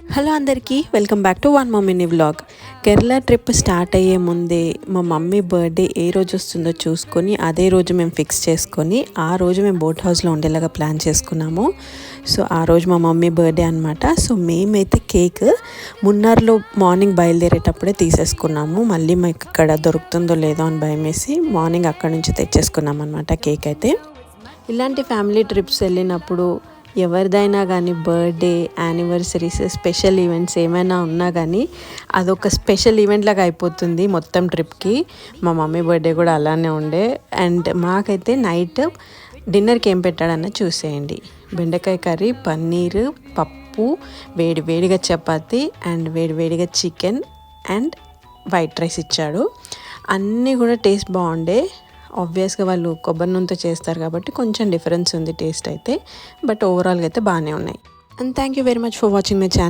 Hello అందరికీ welcome back to one మమ్మీని vlog. Kerala trip start అయ్యే ముందే మా మమ్మీ బర్త్డే ఏ రోజు వస్తుందో చూసుకొని అదే రోజు మేము ఫిక్స్ చేసుకొని ఆ రోజు మేము బోట్ హౌస్లో ఉండేలాగా ప్లాన్ చేసుకున్నాము. సో ఆ రోజు మా మమ్మీ బర్త్డే అనమాట. సో మేమైతే కేక్ మున్నార్లో మార్నింగ్ బయలుదేరేటప్పుడే తీసేసుకున్నాము. మళ్ళీ మాకు ఇక్కడ దొరుకుతుందో లేదో అని భయం వేసి మార్నింగ్ అక్కడ నుంచి తెచ్చేసుకున్నాం అనమాట కేక్ అయితే. ఇలాంటి ఫ్యామిలీ ట్రిప్స్ వెళ్ళినప్పుడు ఎవరిదైనా కానీ బర్త్డే, యానివర్సరీస్, స్పెషల్ ఈవెంట్స్ ఏమైనా ఉన్నా కానీ అదొక స్పెషల్ ఈవెంట్ లాగా అయిపోతుంది మొత్తం ట్రిప్కి. మా మమ్మీ బర్త్డే కూడా అలానే ఉండే. అండ్ మాకైతే నైట్ డిన్నర్కి ఏం పెట్టాడన్న చూసేయండి. బెండకాయ కర్రీ, పన్నీర్, పప్పు, వేడి వేడిగా చపాతీ అండ్ వేడి వేడిగా చికెన్ అండ్ వైట్ రైస్ ఇచ్చాడు. అన్నీ కూడా టేస్ట్ బాగుండే. ఆబ్వియస్గా వాళ్ళు కొబ్బరి నూనెతో చేస్తారు కాబట్టి కొంచెం డిఫరెన్స్ ఉంది టేస్ట్ అయితే. బట్ ఓవరాల్గా అయితే బాగానే ఉన్నాయి. And thank you very much for watching my channel.